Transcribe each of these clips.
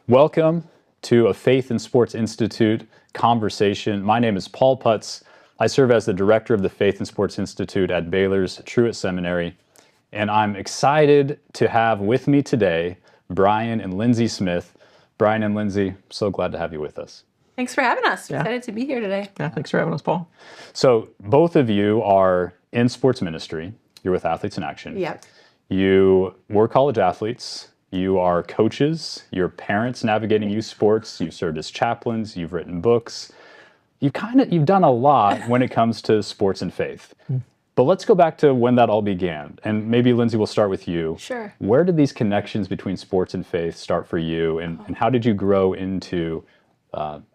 Welcome to a Faith and Sports Institute conversation. My name is Paul Putz. I serve as the director of the Faith and Sports Institute at Baylor's Truett Seminary, and I'm excited to have with me today Brian and Linsey Smith. Brian and Linsey, so glad to have you with us. Thanks for having us. We're excited to be here today. Yeah, thanks for having us, Paul. So both of you are in sports ministry. You're with Athletes in Action. Yep. You were college athletes. You are coaches. You're parents navigating youth sports. You've served as chaplains. You've written books. You've done a lot when it comes to sports and faith. But let's go back to when that all began. And maybe, Linsey, we'll start with you. Sure. Where did these connections between sports and faith start for you? And how did you grow into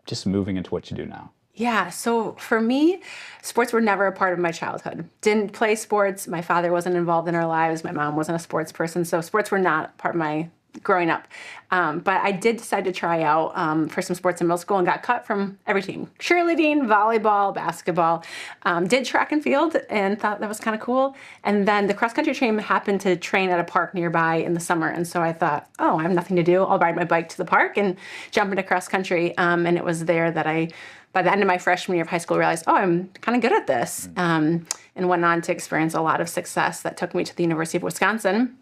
just moving into what you do now? Yeah, so for me, sports were never a part of my childhood. Didn't play sports. My father wasn't involved in our lives. My mom wasn't a sports person. So sports were not part of my growing up. But I did decide to try out for some sports in middle school and got cut from every team. Cheerleading, volleyball, basketball. Did track and field and thought that was kind of cool. And then the cross-country team happened to train at a park nearby in the summer. And so I thought, oh, I have nothing to do. I'll ride my bike to the park and jump into cross-country. And it was there that by the end of my freshman year of high school, realized, oh, I'm kind of good at this. And went on to experience a lot of success that took me to the University of Wisconsin.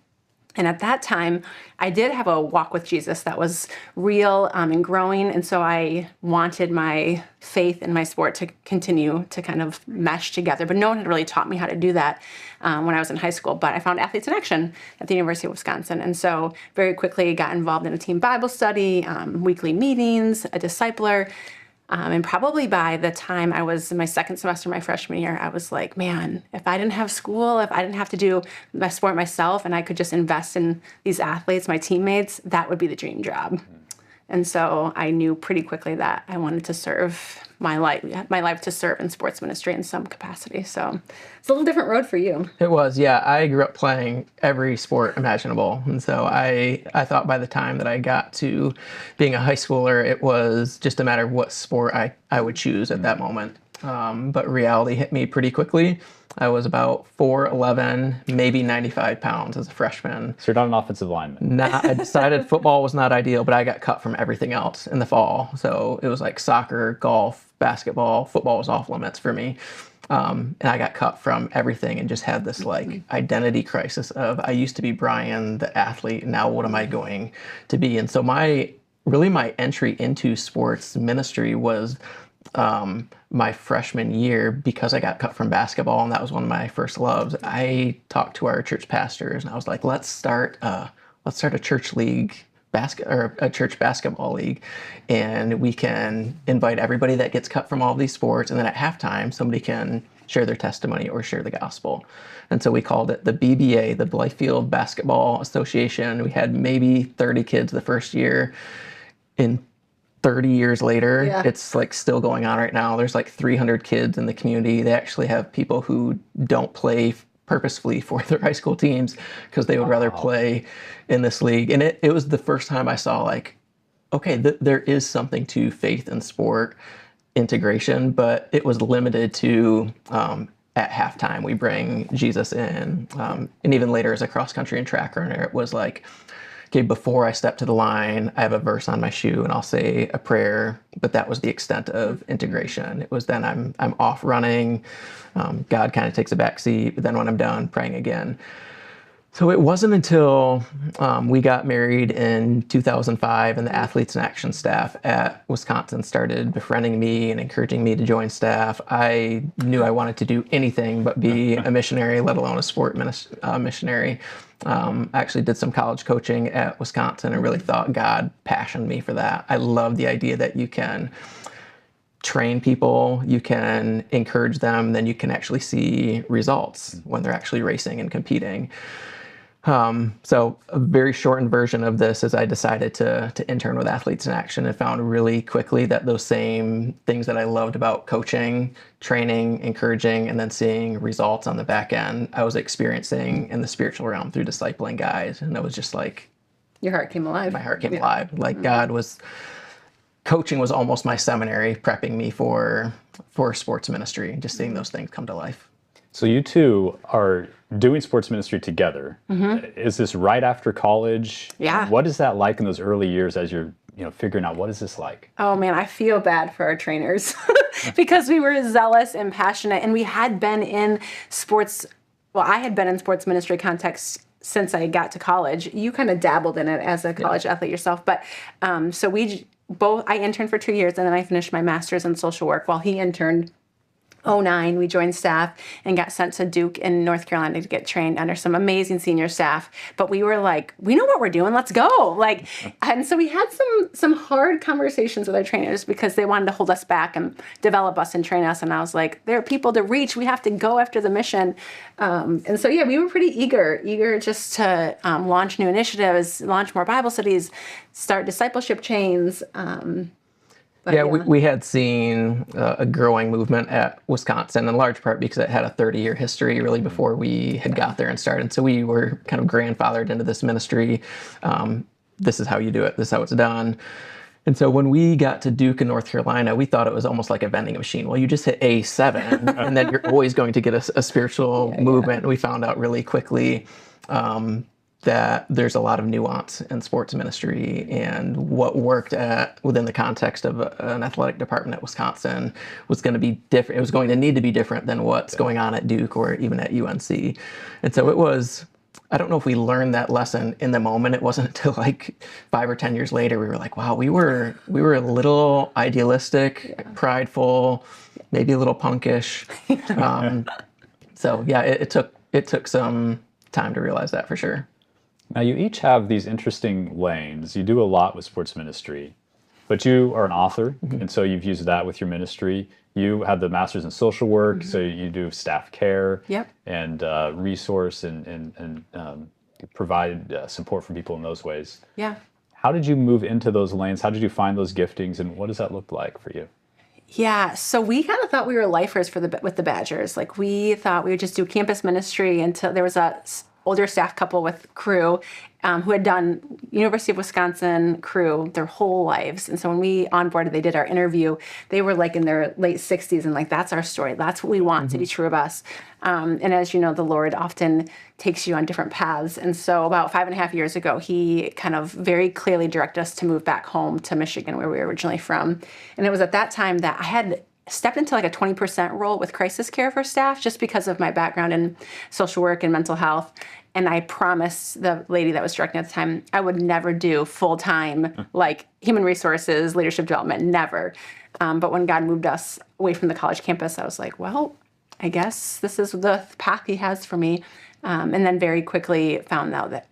And at that time, I did have a walk with Jesus that was real and growing. And so I wanted my faith and my sport to continue to kind of mesh together. But no one had really taught me how to do that when I was in high school. But I found Athletes in Action at the University of Wisconsin. And so very quickly got involved in a team Bible study, weekly meetings, a discipler. And probably by the time I was in my second semester, my freshman year, I was like, man, if I didn't have school, if I didn't have to do my sport myself and I could just invest in these athletes, my teammates, that would be the dream job. And so I knew pretty quickly that I wanted to serve my life to serve in sports ministry in some capacity. So it's a little different road for you. It was, yeah. I grew up playing every sport imaginable. And so I thought by the time that I got to being a high schooler, it was just a matter of what sport I would choose at that moment. But reality hit me pretty quickly. I was about 4'11", maybe 95 pounds as a freshman. So you're not an offensive lineman. I decided football was not ideal, but I got cut from everything else in the fall. So it was like soccer, golf, basketball. Football was off limits for me. And I got cut from everything and just had this like identity crisis of I used to be Brian, the athlete. Now what am I going to be? And so my entry into sports ministry was my freshman year because I got cut from basketball and that was one of my first loves. I talked to our church pastors and I was like, let's start a church league a church basketball league, and we can invite everybody that gets cut from all these sports, and then at halftime somebody can share their testimony or share the gospel. And so we called it the BBA, the Blythefield Basketball Association. We had maybe 30 kids the first year. In 30 years later, It's like still going on right now. There's like 300 kids in the community. They actually have people who don't play purposefully for their high school teams because they would rather play in this league. And it was the first time I saw like, okay, there is something to faith and sport integration, but it was limited to at halftime, we bring Jesus in. And even later as a cross country and track runner, it was like, okay, before I step to the line, I have a verse on my shoe and I'll say a prayer, but that was the extent of integration. It was then I'm off running, God kind of takes a back seat, but then when I'm done, praying again. So it wasn't until we got married in 2005 and the Athletes in Action staff at Wisconsin started befriending me and encouraging me to join staff. I knew I wanted to do anything but be a missionary, let alone a sport missionary. I actually did some college coaching at Wisconsin and really thought God passioned me for that. I love the idea that you can train people, you can encourage them, then you can actually see results when they're actually racing and competing. So a very shortened version of this is I decided to intern with Athletes in Action and found really quickly that those same things that I loved about coaching, training, encouraging, and then seeing results on the back end, I was experiencing in the spiritual realm through discipling guys. And it was just like... Your heart came alive. My heart came alive. Like God was... Coaching was almost my seminary, prepping me for sports ministry, just seeing those things come to life. So you two are doing sports ministry together. Is this right after college? Yeah. What is that like in those early years as you're, figuring out what is this like? Oh man, I feel bad for our trainers because we were zealous and passionate, and we had been in sports. Well, I had been in sports ministry context since I got to college. You kind of dabbled in it as a college athlete yourself, but so I interned for 2 years, and then I finished my master's in social work while he interned. '09, we joined staff and got sent to Duke in North Carolina to get trained under some amazing senior staff. But we were like, we know what we're doing, let's go. And so we had some hard conversations with our trainers because they wanted to hold us back and develop us and train us. And I was like, there are people to reach. We have to go after the mission. And so, we were pretty eager just to launch new initiatives, launch more Bible studies, start discipleship chains. We had seen a growing movement at Wisconsin, in large part because it had a 30-year history really before we had got there and started. So we were kind of grandfathered into this ministry. This is how you do it. This is how it's done. And so when we got to Duke in North Carolina, we thought it was almost like a vending machine. Well, you just hit A7, and then you're always going to get a spiritual movement. And we found out really quickly that there's a lot of nuance in sports ministry, and what worked within the context of an athletic department at Wisconsin was going to be different. It was going to need to be different than what's going on at Duke or even at UNC. And so it was, I don't know if we learned that lesson in the moment. It wasn't until like 5 or 10 years later we were like, wow, we were a little idealistic, prideful, maybe a little punkish. It took some time to realize that for sure. Now, you each have these interesting lanes. You do a lot with sports ministry, but you are an author, and so you've used that with your ministry. You have the master's in social work, so you do staff care and resource and provide support for people in those ways. Yeah. How did you move into those lanes? How did you find those giftings, and what does that look like for you? Yeah, so we kind of thought we were lifers with the Badgers. Like, we thought we would just do campus ministry until there was a older staff couple with crew who had done University of Wisconsin crew their whole lives. And so when we onboarded, they did our interview, they were like in their late 60s and like, that's our story. That's what we want to be true of us. And as you know, the Lord often takes you on different paths. And so about 5.5 years ago, he kind of very clearly directed us to move back home to Michigan, where we were originally from. And it was at that time that I had stepped into like a 20% role with crisis care for staff just because of my background in social work and mental health. And I promised the lady that was directing at the time I would never do full-time like human resources, leadership development, never. But when God moved us away from the college campus, I was like, well, I guess this is the path he has for me. And then very quickly found out that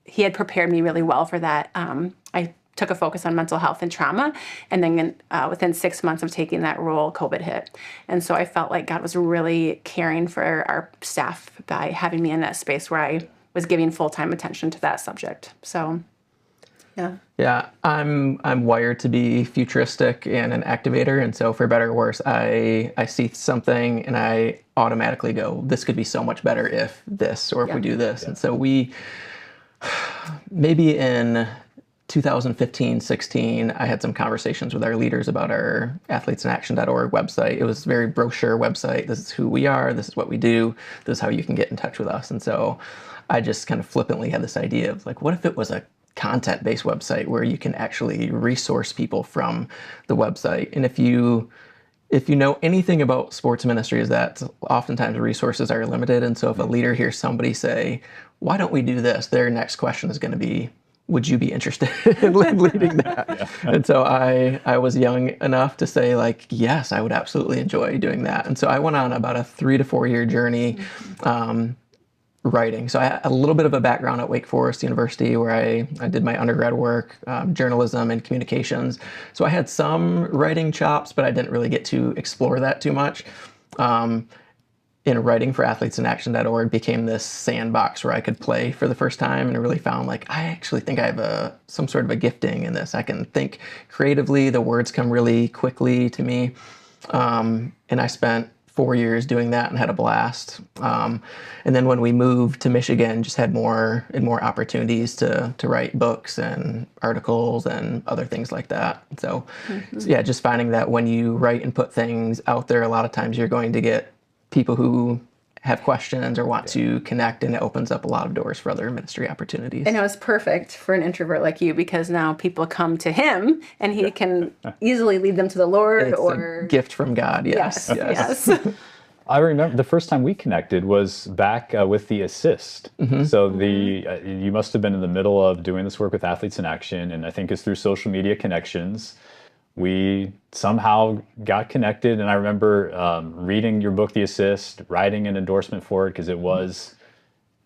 he had prepared me really well for that. I took a focus on mental health and trauma. And then within 6 months of taking that role, COVID hit. And so I felt like God was really caring for our staff by having me in that space where I was giving full-time attention to that subject. So, yeah. Yeah, I'm wired to be futuristic and an activator. And so for better or worse, I see something and I automatically go, this could be so much better if this, or if we do this. And so maybe in 2015-16, I had some conversations with our leaders about our athletesinAction.org website. It was a very brochure website. This is who we are. This is what we do. This is how you can get in touch with us. And so I just kind of flippantly had this idea of like, what if it was a content-based website where you can actually resource people from the website? And if you know anything about sports ministry, is that oftentimes resources are limited. And so if a leader hears somebody say, why don't we do this? Their next question is going to be, would you be interested in leading that? And so I was young enough to say like, yes, I would absolutely enjoy doing that. And so I went on about a 3 to 4 year journey writing. So I had a little bit of a background at Wake Forest University where I did my undergrad work, journalism and communications. So I had some writing chops, but I didn't really get to explore that too much. In writing for athletesinAction.org became this sandbox where I could play for the first time, and I really found like, I actually think I have some sort of a gifting in this. I can think creatively, the words come really quickly to me. And I spent 4 years doing that and had a blast. And then when we moved to Michigan, just had more opportunities to write books and articles and other things like that. So yeah, just finding that when you write and put things out there, a lot of times you're going to get people who have questions or want to connect, and it opens up a lot of doors for other ministry opportunities. And it was perfect for an introvert like you, because now people come to him and he can easily lead them to the Lord. It's or a gift from God. Yes. yes. I remember the first time we connected was back with the assist. So you must have been in the middle of doing this work with Athletes in Action, and I think it's through social media connections. We somehow got connected, and I remember reading your book, The Assist, writing an endorsement for it because it was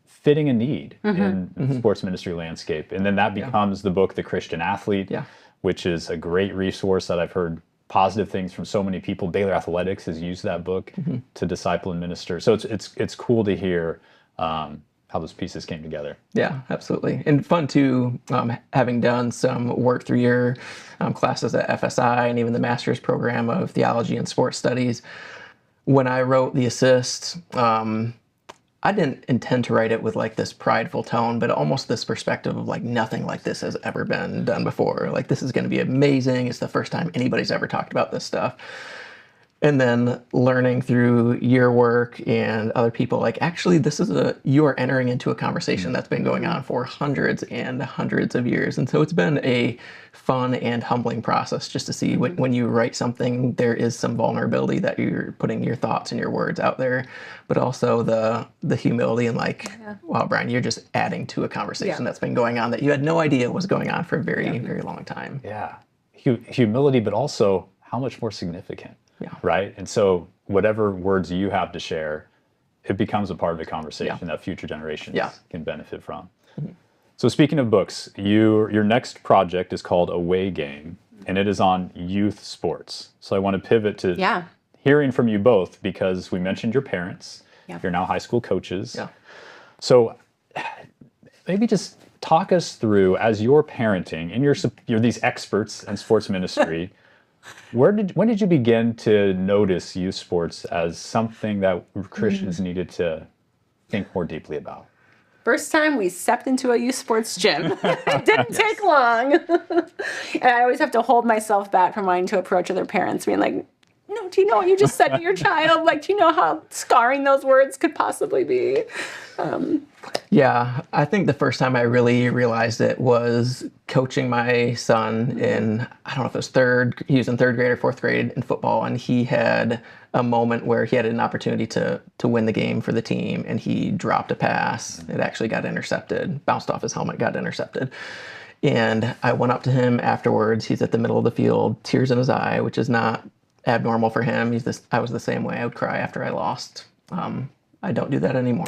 fitting a need in the sports ministry landscape. And then that becomes the book, The Christian Athlete, which is a great resource that I've heard positive things from so many people. Baylor Athletics has used that book to disciple and minister. So it's cool to hear how those pieces came together. Yeah, absolutely. And fun too, having done some work through your classes at FSI and even the master's program of theology and sports studies. When I wrote The Assist, I didn't intend to write it with like this prideful tone, but almost this perspective of like nothing like this has ever been done before. Like, this is going to be amazing. It's the first time anybody's ever talked about this stuff. And then learning through your work and other people, like, actually, you are entering into a conversation that's been going on for hundreds and hundreds of years. And so it's been a fun and humbling process just to see when you write something, there is some vulnerability that you're putting your thoughts and your words out there, but also the humility and like, wow, Brian, you're just adding to a conversation that's been going on that you had no idea was going on for a very, very long time. Yeah. Humility, but also how much more significant. Yeah. Right. And so whatever words you have to share, it becomes a part of the conversation that future generations can benefit from. So speaking of books, your next project is called Away Game, and it is on youth sports. So I want to pivot to hearing from you both, because we mentioned your parents. You're now high school coaches. So maybe just talk us through, as you're parenting, and you're these experts in sports ministry, when did you begin to notice youth sports as something that Christians needed to think more deeply about? First time we stepped into a youth sports gym. It didn't take long. And I always have to hold myself back from wanting to approach other parents, being like, no, do you know what you just said to your child? Like, do you know how scarring those words could possibly be? Yeah, I think the first time I really realized it was coaching my son in, I don't know if it was he was in third grade or fourth grade in football, and he had a moment where he had an opportunity to win the game for the team, and he dropped a pass. It actually got intercepted, bounced off his helmet, got intercepted. And I went up to him afterwards. He's at the middle of the field, tears in his eye, which is not abnormal for him. I was the same way. I would cry after I lost. I don't do that anymore.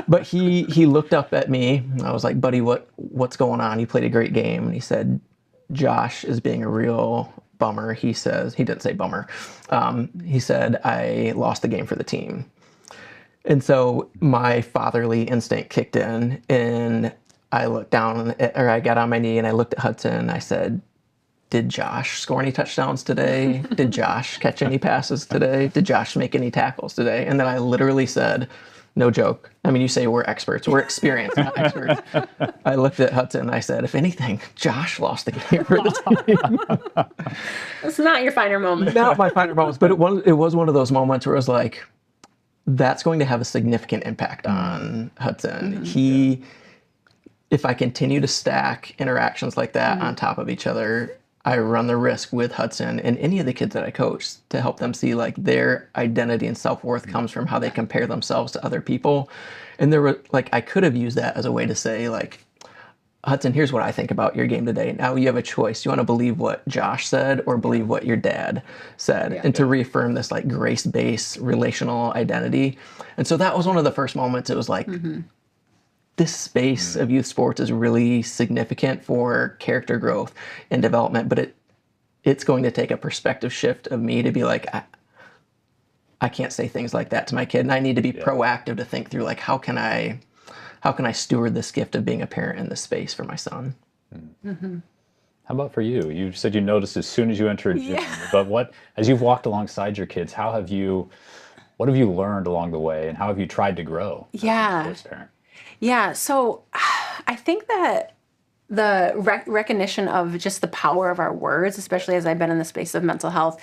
But he looked up at me. I was like, buddy, what's going on? You played a great game. And he said, Josh is being a real bummer. He didn't say bummer. He said, I lost the game for the team. And so my fatherly instinct kicked in, and I looked down, or I got on my knee and I looked at Hudson and I said, did Josh score any touchdowns today? Did Josh catch any passes today? Did Josh make any tackles today? And then I literally said, no joke. I mean, you say we're experts. We're experienced, not experts. I looked at Hudson and I said, if anything, Josh lost the game for the team. It's not your finer moment. Not my finer moments, but it was one of those moments where it was like, that's going to have a significant impact on Hudson. If I continue to stack interactions like that on top of each other, I run the risk with Hudson and any of the kids that I coach to help them see like their identity and self-worth comes from how they compare themselves to other people. And there were like, I could have used that as a way to say like, Hudson, here's what I think about your game today. Now you have a choice. You want to believe what Josh said or believe what your dad said, and to reaffirm this like grace-based relational identity. And so that was one of the first moments. It was like, this space of youth sports is really significant for character growth and development, but it's going to take a perspective shift of me to be like, I can't say things like that to my kid, and I need to be proactive to think through like, how can I steward this gift of being a parent in this space for my son? How about for you? You said you noticed as soon as you entered gym, but as you've walked alongside your kids, what have you learned along the way, and how have you tried to grow as a sports parent? Yeah, so I think that the recognition of just the power of our words, especially as I've been in the space of mental health,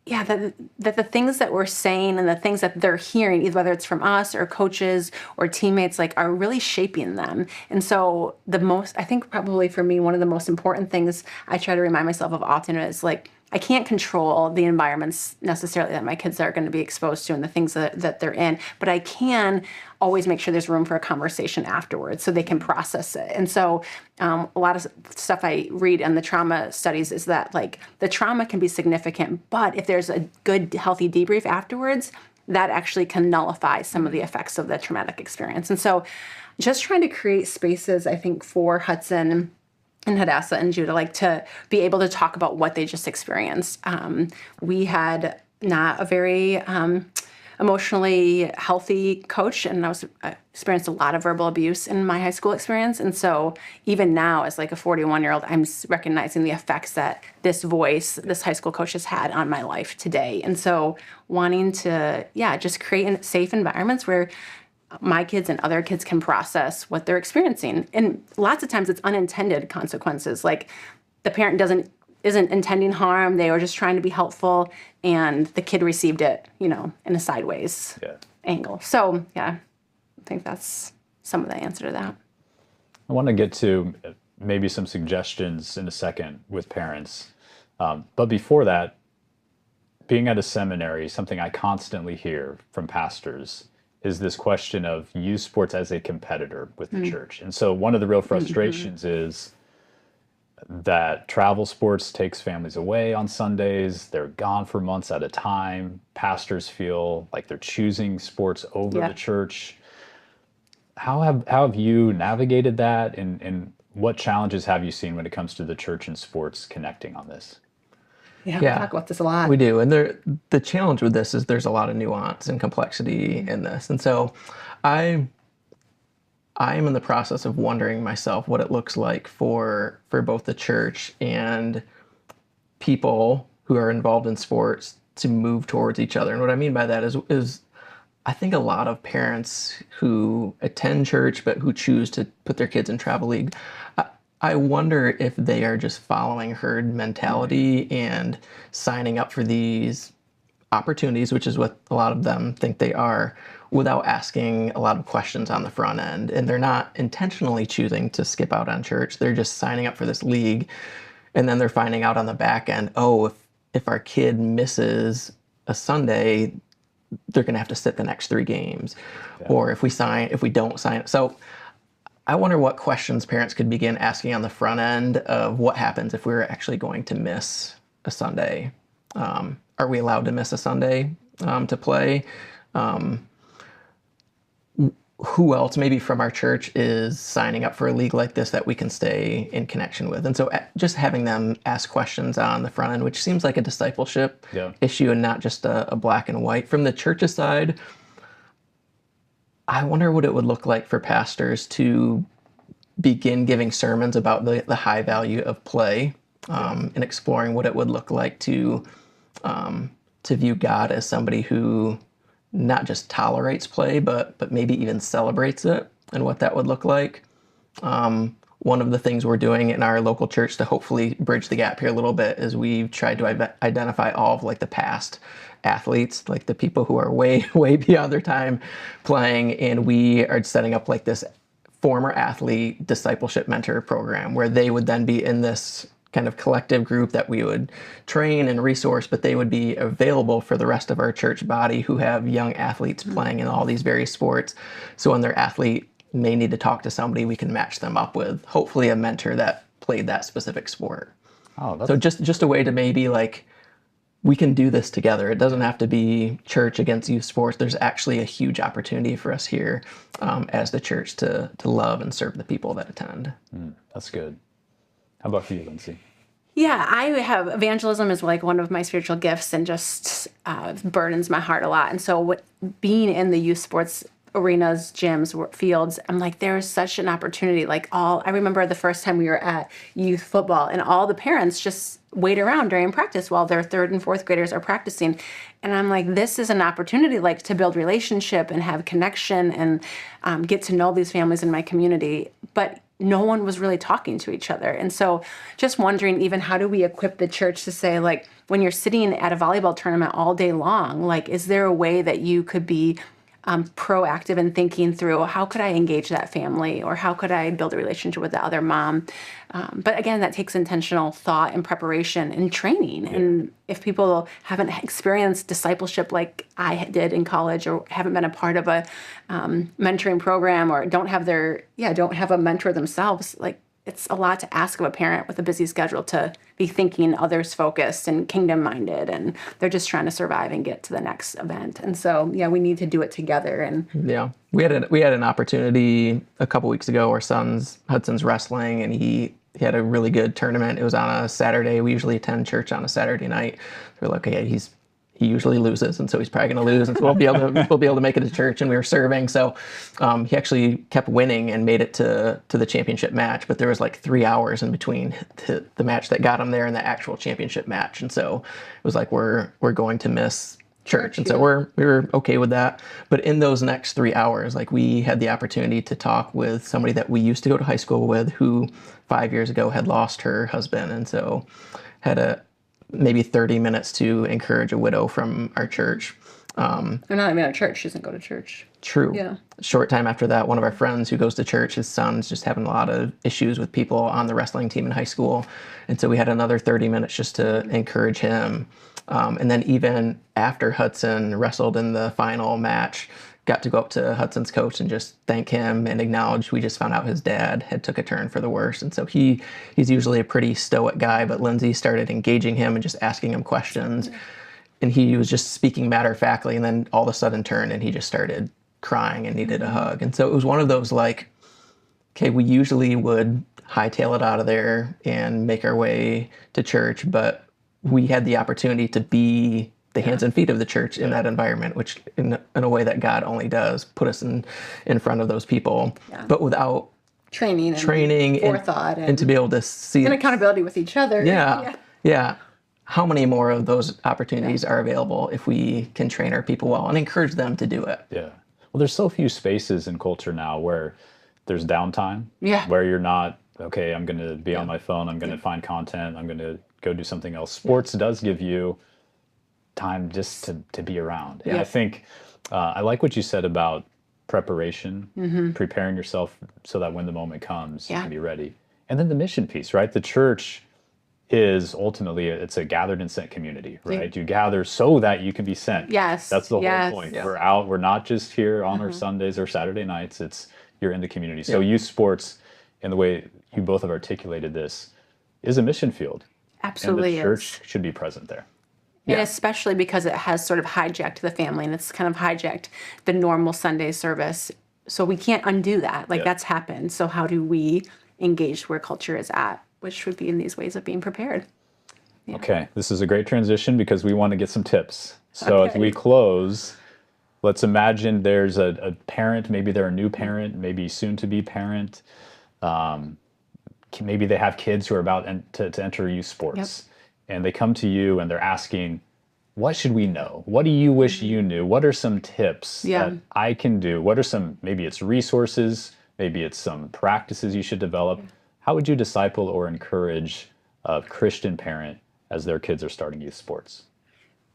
yeah, that the things that we're saying and the things that they're hearing, either whether it's from us or coaches or teammates, like are really shaping them. And so I think probably for me, one of the most important things I try to remind myself of often is like, I can't control the environments necessarily that my kids are going to be exposed to and the things that they're in, but I can always make sure there's room for a conversation afterwards so they can process it. And so a lot of stuff I read in the trauma studies is that like the trauma can be significant, but if there's a good, healthy debrief afterwards, that actually can nullify some of the effects of the traumatic experience. And so just trying to create spaces, I think, for Hudson and Hadassah and Judah, like to be able to talk about what they just experienced. We had not a very emotionally healthy coach, and I experienced a lot of verbal abuse in my high school experience. And so even now, as like a 41-year-old, I'm recognizing the effects that this high school coach has had on my life today. And so wanting to, just create safe environments where my kids and other kids can process what they're experiencing. And lots of times it's unintended consequences. Like the parent isn't intending harm. They were just trying to be helpful, and the kid received it, in a sideways angle. So I think that's some of the answer to that. I want to get to maybe some suggestions in a second with parents. But before that, being at a seminary, something I constantly hear from pastors is this question of youth sports as a competitor with the church. And so one of the real frustrations is that travel sports takes families away on Sundays. They're gone for months at a time. Pastors feel like they're choosing sports over the church. How have you navigated that, and what challenges have you seen when it comes to the church and sports connecting on this? Yeah, we talk about this a lot. We do. And the challenge with this is there's a lot of nuance and complexity in this. And so I am in the process of wondering myself what it looks like for both the church and people who are involved in sports to move towards each other. And what I mean by that is I think a lot of parents who attend church but who choose to put their kids in travel league, I wonder if they are just following herd mentality and signing up for these opportunities, which is what a lot of them think they are, without asking a lot of questions on the front end. And they're not intentionally choosing to skip out on church. They're just signing up for this league. And then they're finding out on the back end, if our kid misses a Sunday, they're going to have to sit the next 3 games. Yeah. Or if we don't sign. So I wonder what questions parents could begin asking on the front end of what happens if we're actually going to miss a Sunday. Are we allowed to miss a Sunday to play? Who else maybe from our church is signing up for a league like this that we can stay in connection with? And so just having them ask questions on the front end, which seems like a discipleship issue and not just a black and white. From the church's side, I wonder what it would look like for pastors to begin giving sermons about the high value of play and exploring what it would look like to view God as somebody who not just tolerates play, but maybe even celebrates it, and what that would look like. One of the things we're doing in our local church to hopefully bridge the gap here a little bit is we've tried to identify all of like the past athletes, like the people who are way beyond their time playing, and we are setting up like this former athlete discipleship mentor program where they would then be in this kind of collective group that we would train and resource, but they would be available for the rest of our church body who have young athletes playing in all these various sports. So when their athlete may need to talk to somebody, we can match them up with hopefully a mentor that played that specific sport. So just a way to maybe like, we can do this together. It doesn't have to be church against youth sports. There's actually a huge opportunity for us here as the church to love and serve the people that attend. That's good. How about for you, Linsey? Yeah, I have evangelism is like one of my spiritual gifts and just burdens my heart a lot. And so being in the youth sports arenas, gyms, fields, I'm like, there's such an opportunity. Like I remember the first time we were at youth football and all the parents just wait around during practice while their 3rd and 4th graders are practicing. And I'm like, this is an opportunity like to build relationship and have connection and get to know these families in my community. But no one was really talking to each other. And so just wondering, even how do we equip the church to say, like, when you're sitting at a volleyball tournament all day long, like, is there a way that you could be proactive in thinking through, how could I engage that family, or how could I build a relationship with the other mom? But again, that takes intentional thought and preparation and training. Yeah. And if people haven't experienced discipleship like I did in college, or haven't been a part of a mentoring program, or don't have a mentor themselves, like, it's a lot to ask of a parent with a busy schedule to be thinking others focused and kingdom minded, and they're just trying to survive and get to the next event. And so, yeah, we need to do it together. And yeah, we had an opportunity a couple weeks ago. Our son's Hudson's wrestling, and he had a really good tournament. It was on a Saturday. We usually attend church on a Saturday night. We're like, okay, he usually loses, and so he's probably going to lose, and so we'll be able to make it to church. And we were serving, so he actually kept winning and made it to the championship match. But there was like 3 hours in between the match that got him there and the actual championship match, and so it was like we're going to miss church, and so we were okay with that. But in those next 3 hours, like, we had the opportunity to talk with somebody that we used to go to high school with, who 5 years ago had lost her husband, and so had maybe 30 minutes to encourage a widow from our church. They're not even at church. She doesn't go to church. True. Yeah. A short time after that, one of our friends who goes to church, his son's just having a lot of issues with people on the wrestling team in high school. And so we had another 30 minutes just to encourage him. And then even after Hudson wrestled in the final match, got to go up to Hudson's coach and just thank him and acknowledge we just found out his dad had took a turn for the worse. And so he's usually a pretty stoic guy, but Linsey started engaging him and just asking him questions. And he was just speaking matter-of-factly, and then all of a sudden turned and he just started crying and needed a hug. And so it was one of those, like, okay, we usually would hightail it out of there and make our way to church, but we had the opportunity to be the hands and feet of the church in that environment, which in a way that God only does, put us in front of those people, but without training and forethought and to be able to see and accountability with each other. Yeah. How many more of those opportunities are available if we can train our people well and encourage them to do it? Yeah. Well, there's so few spaces in culture now where there's downtime. Yeah. Where you're not, okay, I'm going to be on my phone, I'm going to find content, I'm going to go do something else. Sports does give you time just to be around. And I think I like what you said about preparation, preparing yourself so that when the moment comes, you can be ready. And then the mission piece, right? The church is ultimately, it's a gathered and sent community, right? You gather so that you can be sent. Yes. That's the whole point. Yes. We're out, we're not just here on our Sundays or Saturday nights, you're in the community. So youth sports, in the way you both have articulated this, is a mission field. Absolutely. And the church should be present there. And especially because it has sort of hijacked the family, and it's kind of hijacked the normal Sunday service. So we can't undo that. Like, that's happened. So how do we engage where culture is at, which would be in these ways of being prepared. Yeah. Okay, this is a great transition because we want to get some tips. So as we close, let's imagine there's a parent, maybe they're a new parent, maybe soon to be parent. Maybe they have kids who are about to enter youth sports. And they come to you and they're asking, what should we know? What do you wish you knew? What are some tips that I can do? What are some, maybe it's resources, maybe it's some practices you should develop. How would you disciple or encourage a Christian parent as their kids are starting youth sports?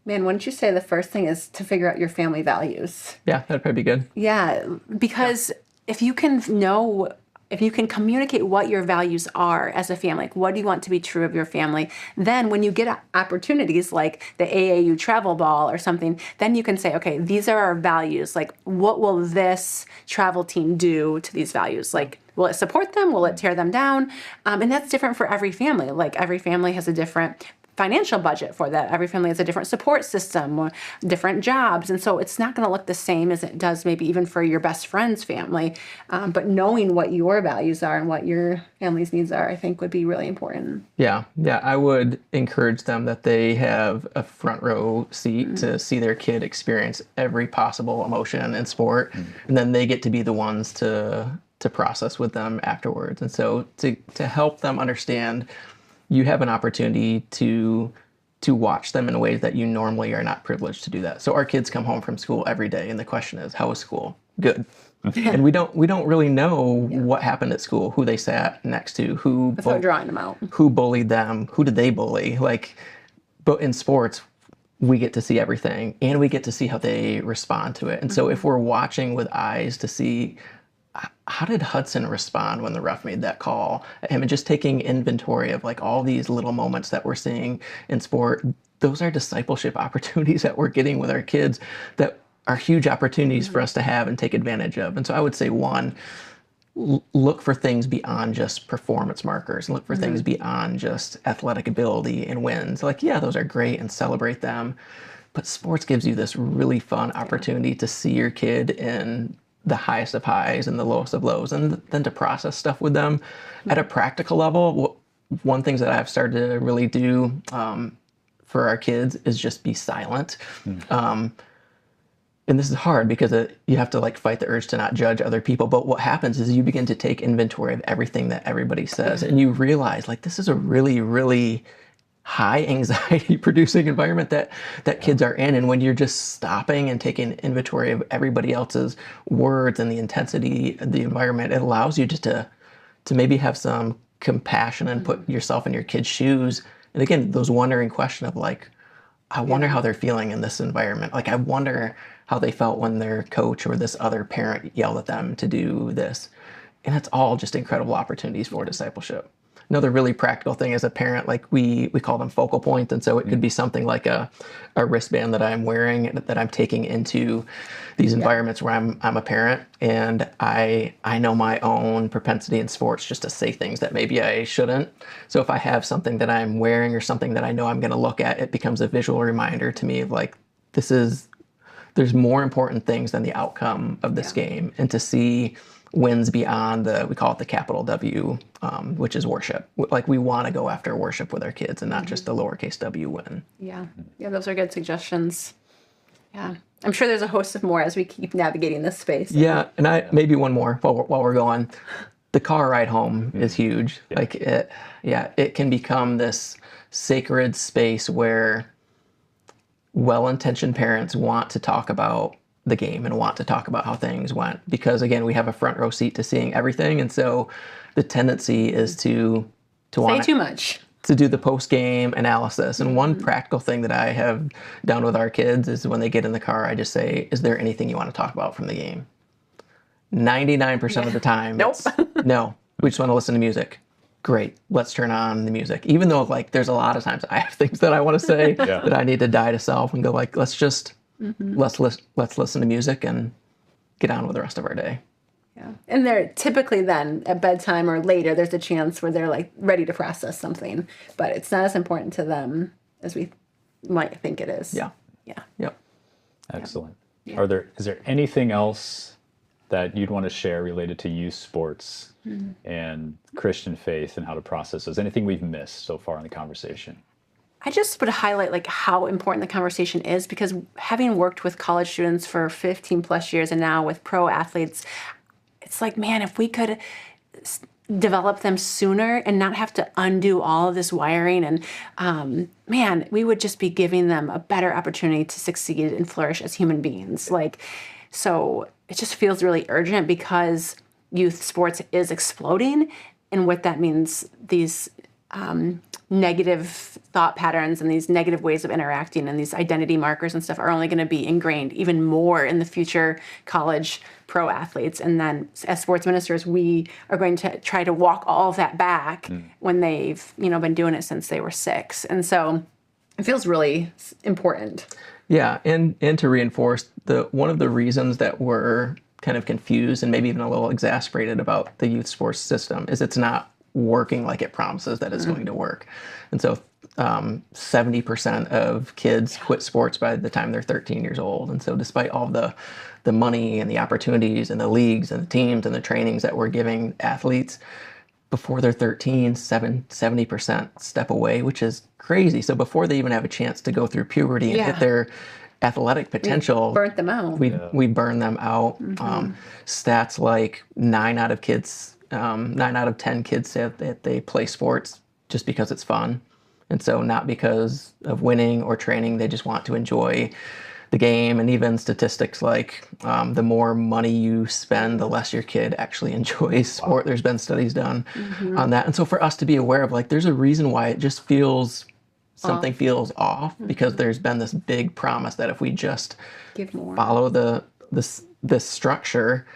Man, wouldn't you say the first thing is to figure out your family values? Yeah, that'd probably be good. Yeah, because if you can communicate what your values are as a family, like what do you want to be true of your family, then when you get opportunities like the AAU travel ball or something, then you can say, okay, these are our values. Like, what will this travel team do to these values? Like, will it support them? Will it tear them down? And that's different for every family. Like, every family has a different financial budget for that. Every family has a different support system or different jobs. And so it's not going to look the same as it does maybe even for your best friend's family. But knowing what your values are and what your family's needs are, I think would be really important. Yeah. I would encourage them that they have a front row seat to see their kid experience every possible emotion in sport. And then they get to be the ones to process with them afterwards. And so to help them understand, you have an opportunity to to watch them in ways that you normally are not privileged to do that. So our kids come home from school every day, and the question is, how was school? Good. And we don't really know what happened at school, who they sat next to, Without drawing them out. who bullied them, who did they bully. Like, but in sports, we get to see everything, and we get to see how they respond to it. And so if we're watching with eyes to see, how did Hudson respond when the ref made that call at him, and just taking inventory of like all these little moments that we're seeing in sport, those are discipleship opportunities that we're getting with our kids that are huge opportunities for us to have and take advantage of. And so I would say, one, look for things beyond just performance markers, and look for things beyond just athletic ability and wins. Like, yeah, those are great, and celebrate them. But sports gives you this really fun opportunity to see your kid in the highest of highs and the lowest of lows, and then to process stuff with them at a practical level. One thing that I've started to really do for our kids is just be silent. And this is hard because you have to like fight the urge to not judge other people. But what happens is you begin to take inventory of everything that everybody says, and you realize like this is a really, really high anxiety producing environment that kids are in. And when you're just stopping and taking inventory of everybody else's words and the intensity of the environment, it allows you just to maybe have some compassion and put yourself in your kid's shoes. And again, those wondering question of like, I wonder how they're feeling in this environment. Like, I wonder how they felt when their coach or this other parent yelled at them to do this. And it's all just incredible opportunities for discipleship. Another really practical thing as a parent, like we call them focal points. And so it could be something like a wristband that I'm wearing that I'm taking into these environments where I'm a parent, and I know my own propensity in sports just to say things that maybe I shouldn't. So if I have something that I'm wearing or something that I know I'm going to look at, it becomes a visual reminder to me of like, there's more important things than the outcome of this game, and to see wins beyond we call it the capital W, which is worship. Like, we want to go after worship with our kids and not just the lowercase w win. Yeah, those are good suggestions. Yeah, I'm sure there's a host of more as we keep navigating this space. Yeah, and maybe one more while we're going. The car ride home is huge. Yeah. Like, it can become this sacred space where well-intentioned parents want to talk about the game and want to talk about how things went, because again, we have a front row seat to seeing everything. And so the tendency is to want too much, to do the post-game analysis. And one practical thing that I have done with our kids is when they get in the car, I just say, is there anything you want to talk about from the game? 99% of the time, nope. No, we just want to listen to music. Great, let's turn on the music. Even though like there's a lot of times I have things that I want to say that I need to die to self and go like, let's just let's listen to music and get on with the rest of our day. Yeah, and they're typically then at bedtime or later, there's a chance where they're like ready to process something, but it's not as important to them as we might think it is. Yeah. Yep. Excellent. Yeah. Is there anything else that you'd want to share related to youth sports and Christian faith and how to process those? Anything we've missed so far in the conversation? I just would highlight like how important the conversation is, because having worked with college students for 15 plus years and now with pro athletes, it's like, man, if we could develop them sooner and not have to undo all of this wiring, and man, we would just be giving them a better opportunity to succeed and flourish as human beings. Like, so it just feels really urgent because youth sports is exploding, and what that means, these negative thought patterns and these negative ways of interacting and these identity markers and stuff are only going to be ingrained even more in the future college pro athletes. And then as sports ministers, we are going to try to walk all of that back when they've, been doing it since they were 6. And so it feels really important. Yeah, and to reinforce, one of the reasons that we're kind of confused and maybe even a little exasperated about the youth sports system is it's not working like it promises that it's going to work. And so 70% of kids quit sports by the time they're 13 years old. And so despite all the money and the opportunities and the leagues and the teams and the trainings that we're giving athletes, before they're 13, 70% step away, which is crazy. So before they even have a chance to go through puberty and hit their athletic potential, we burnt them out. We burn them out. Stats like 9 out of 10 kids say that they play sports just because it's fun And so not because of winning or training, they just want to enjoy the game. And even statistics like the more money you spend, the less your kid actually enjoys sport. There's been studies done on that. And so for us to be aware of, like, there's a reason why it just feels, something feels off, because there's been this big promise that if we just Give more. follow this structure,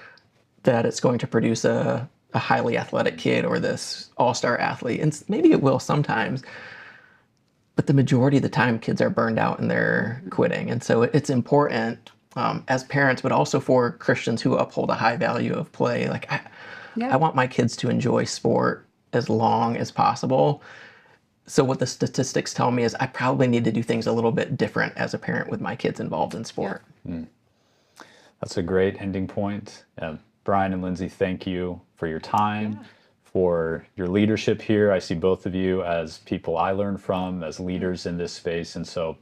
that it's going to produce a highly athletic kid or this all-star athlete. And maybe it will sometimes, but the majority of the time kids are burned out and they're quitting. And so it's important as parents, but also for Christians who uphold a high value of play. Like I want my kids to enjoy sport as long as possible. So what the statistics tell me is I probably need to do things a little bit different as a parent with my kids involved in sport. That's a great ending point. Brian and Linsey, thank you for your time, for your leadership here. I see both of you as people I learn from, as leaders in this space. And so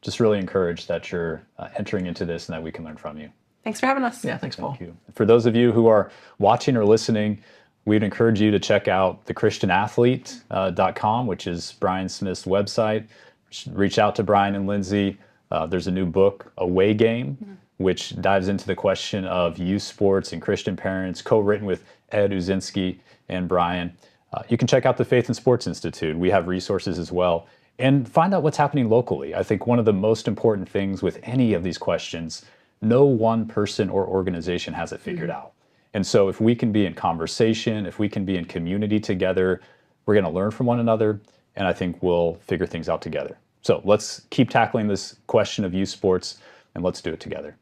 just really encouraged that you're entering into this and that we can learn from you. Thanks for having us. Yeah, thanks, Paul. Thank you. For those of you who are watching or listening, we'd encourage you to check out thechristianathlete.com, which is Brian Smith's website. Reach out to Brian and Linsey. There's a new book, Away Game, which dives into the question of youth sports and Christian parents, co-written with Ed Uzinski and Brian. You can check out the Faith and Sports Institute. We have resources as well. And find out what's happening locally. I think one of the most important things with any of these questions, no one person or organization has it figured out. And so if we can be in conversation, if we can be in community together, we're going to learn from one another, and I think we'll figure things out together. So let's keep tackling this question of youth sports, and let's do it together.